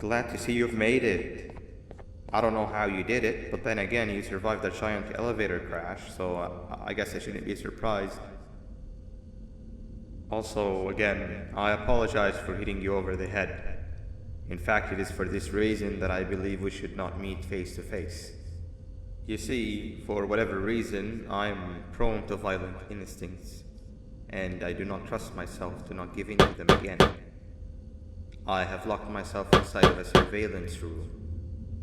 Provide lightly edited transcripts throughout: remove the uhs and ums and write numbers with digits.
Glad to see you've made it. I don't know how you did it, but then again, you survived a giant elevator crash, so I guess I shouldn't be surprised. Also, again, I apologize for hitting you over the head. In fact, it is for this reason that I believe we should not meet face to face. You see, for whatever reason, I am prone to violent instincts, and I do not trust myself to not give in to them again. I have locked myself inside of a surveillance room.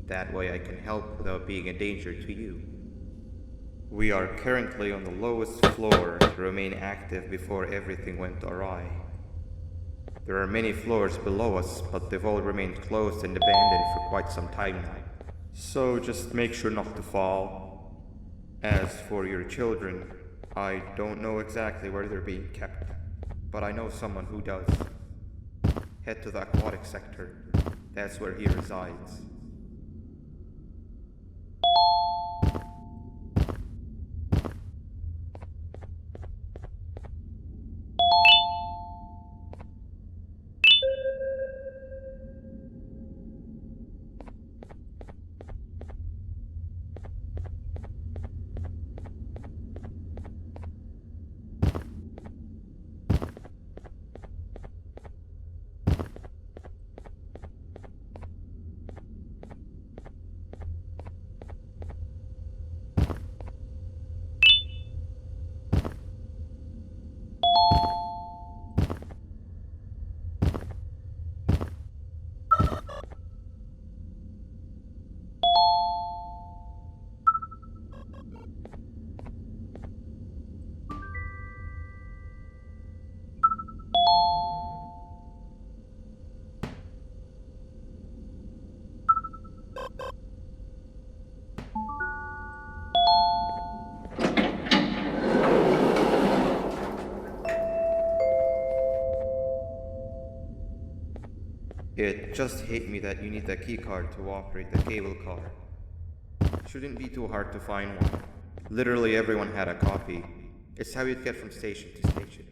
That way I can help without being a danger to you. We are currently on the lowest floor to remain active before everything went awry. There are many floors below us, but they've all remained closed and abandoned for quite some time now. So just make sure not to fall. As for your children, I don't know exactly where they're being kept, but I know someone who does. Head to the aquatic sector. That's where he resides. It just hit me that you need a keycard to operate the cable car. Shouldn't be too hard to find one. Literally everyone had a copy. It's how you'd get from station to station.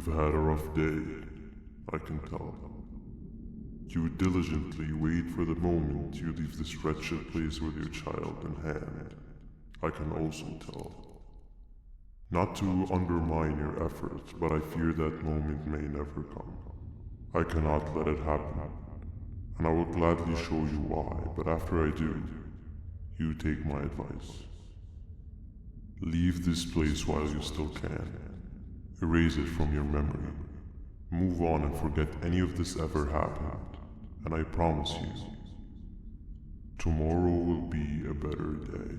You've had a rough day, I can tell. You diligently wait for the moment you leave this wretched place with your child in hand. I can also tell. Not to undermine your efforts, but I fear that moment may never come. I cannot let it happen, and I will gladly show you why, but after I do, you take my advice. Leave this place while you still can. Erase it from your memory. Move on and forget any of this ever happened, and I promise you, tomorrow will be a better day.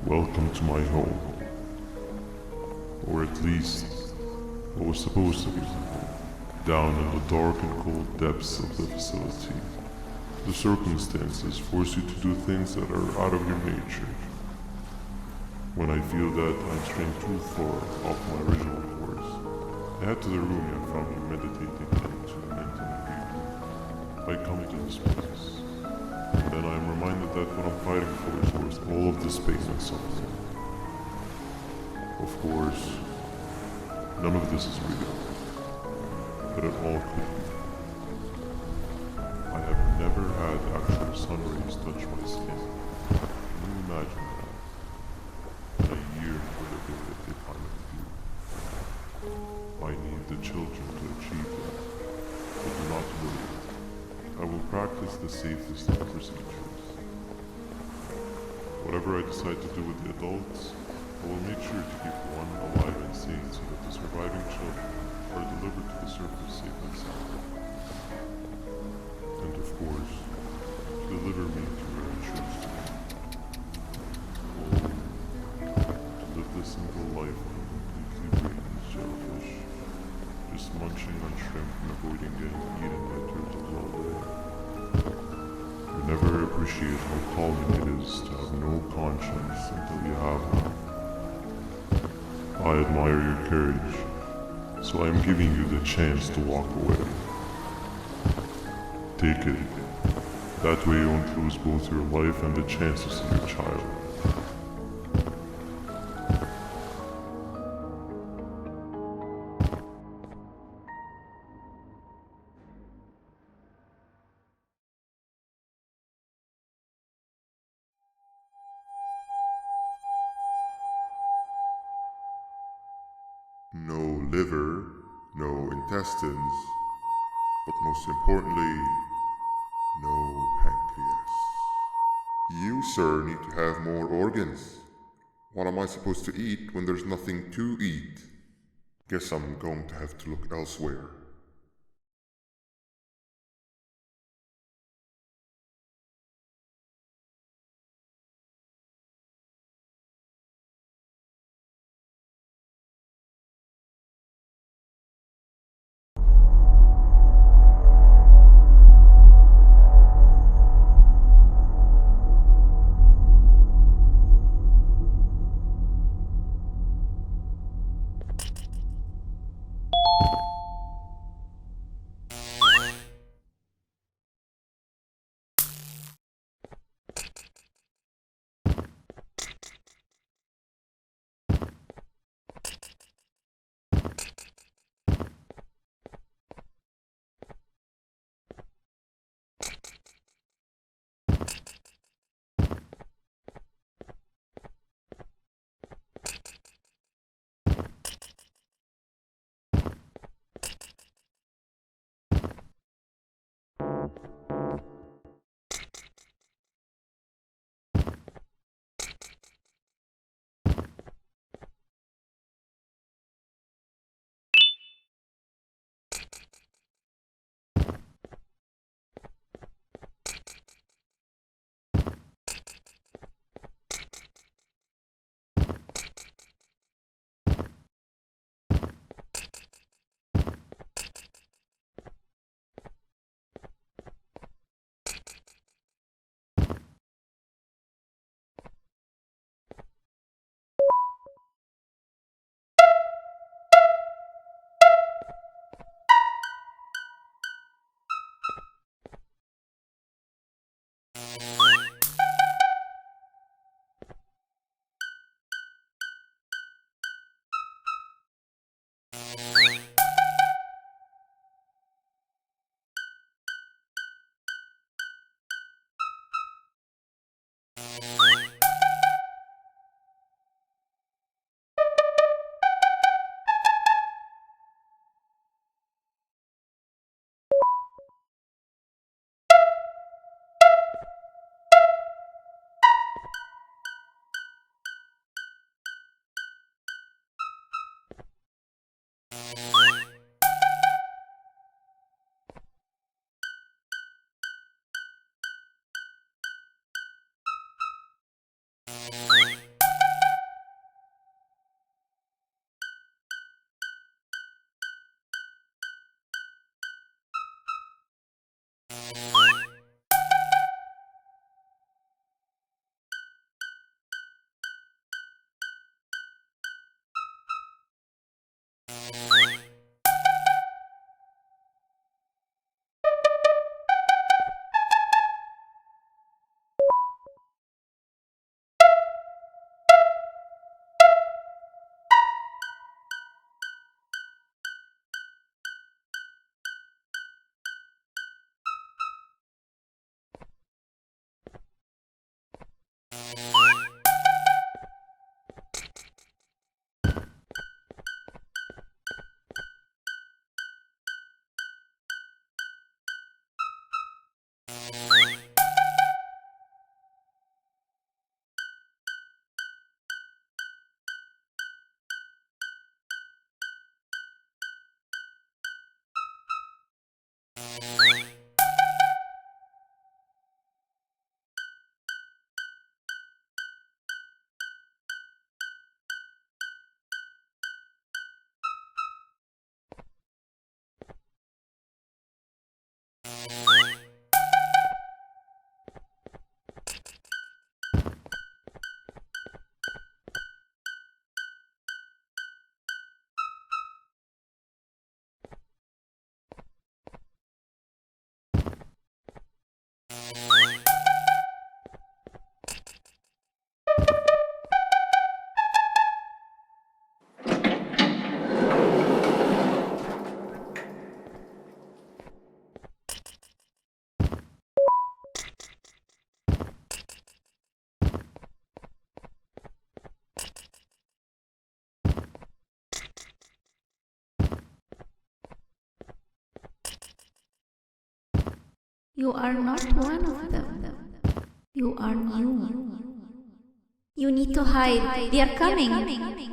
Welcome to my home. Or at least, what was supposed to be, down in the dark and cold depths of the facility. The circumstances force you to do things that are out of your nature. When I feel that I'm straying too far off my original course, I head to the room I found you meditating into mental review. I come to this place. Then I am reminded that what I'm fighting for is worth all of this pain and suffering. Of course, none of this is real, but it all could be. I have never had actual sun rays touch my skin. Can you imagine that? A year for the day that they finally do. I need the children to achieve that, but do not worry. I will practice the safest of procedures. Whatever I decide to do with the adults, I will make sure to keep one alive and sane so that the surviving children are delivered to the surface safe and sound. And of course, deliver me to where I choose to be. To live this simple life when I'm completely brainless jellyfish, just munching on shrimp and avoiding getting eaten by turtles all day. You never appreciate how calming it is to have no conscience until you have one. I admire your courage, so I am giving you the chance to walk away. Take it. That way you won't lose both your life and the chance to see your child. No liver, no intestines, but most importantly, no pancreas. You, sir, need to have more organs. What am I supposed to eat when there's nothing to eat? Guess I'm going to have to look elsewhere. You are not one of them. You are new. You need to hide. They are coming.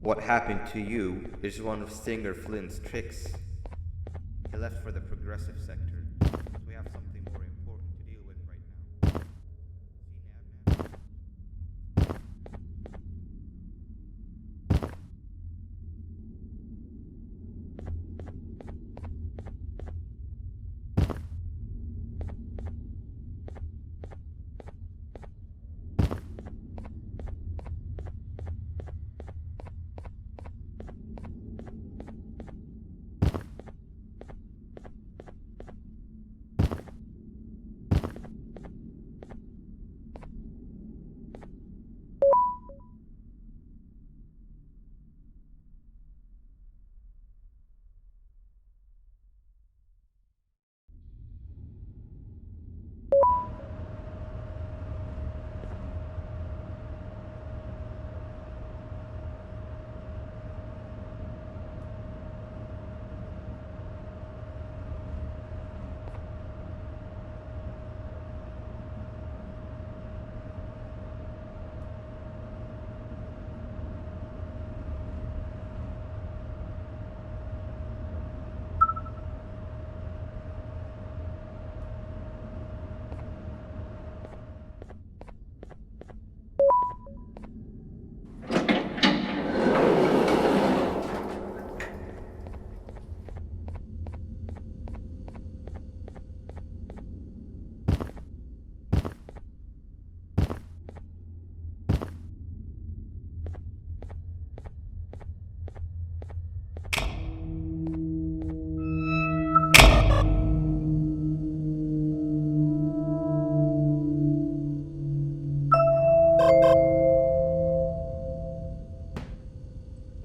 What happened to you is one of Stinger Flynn's tricks. He left for the progressive sector, but we have something more important to deal with right now. See, Nabnab?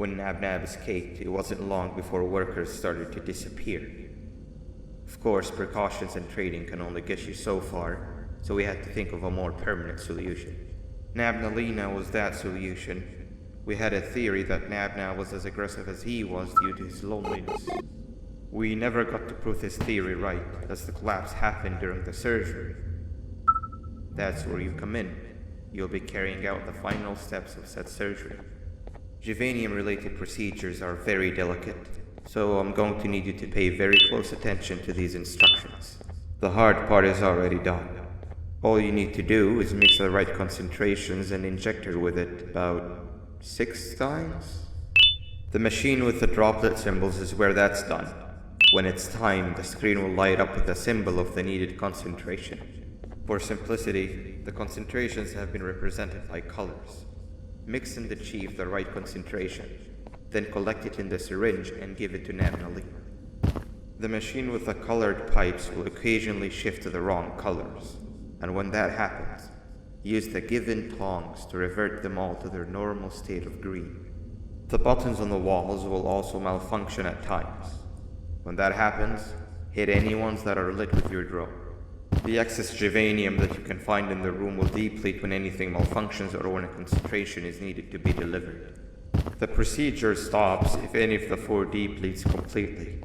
When Nab escaped, it wasn't long before workers started to disappear. Of course, precautions and trading can only get you so far, so we had to think of a more permanent solution. Nabnalina was that solution. We had a theory that Nabna was as aggressive as he was due to his loneliness. We never got to prove this theory right, as the collapse happened during the surgery. That's where you come in. You'll be carrying out the final steps of said surgery. Juvanium-related procedures are very delicate, so I'm going to need you to pay very close attention to these instructions. The hard part is already done. All you need to do is mix the right concentrations and inject her with it about 6 times. The machine with the droplet symbols is where that's done. When it's time, the screen will light up with the symbol of the needed concentration. For simplicity, the concentrations have been represented by colors. Mix and achieve the right concentration, then collect it in the syringe and give it to Nabnali. The machine with the colored pipes will occasionally shift to the wrong colors, and when that happens, use the given tongs to revert them all to their normal state of green. The buttons on the walls will also malfunction at times. When that happens, hit any ones that are lit with your drone. The excess Juvanium that you can find in the room will deplete when anything malfunctions or when a concentration is needed to be delivered. The procedure stops if any of the 4 depletes completely,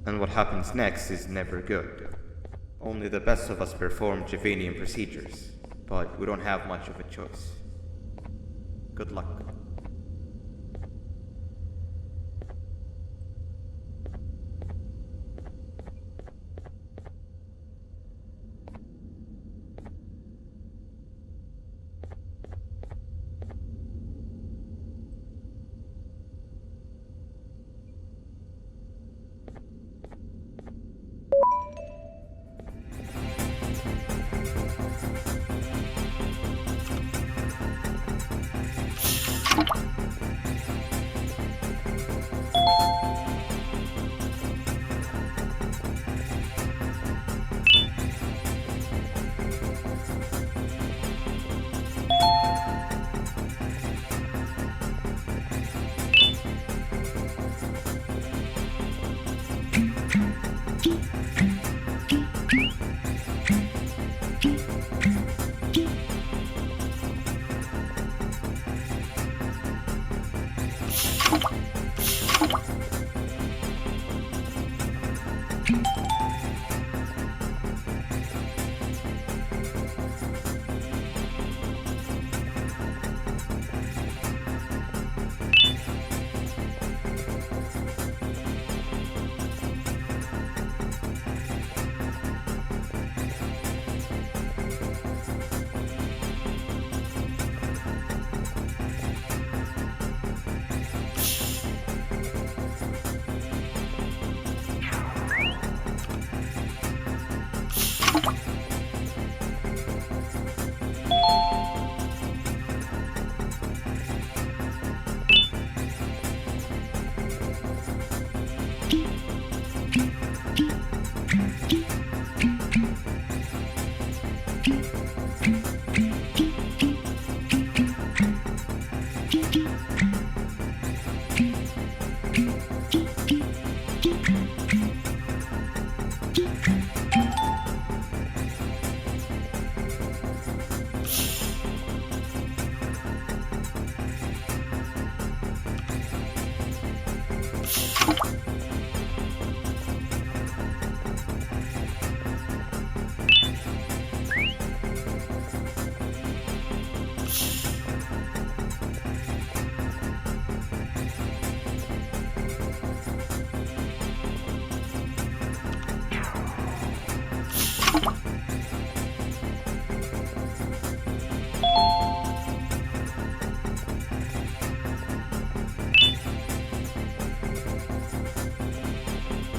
and what happens next is never good. Only the best of us perform Juvanium procedures, but we don't have much of a choice. Good luck.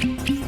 Thank you.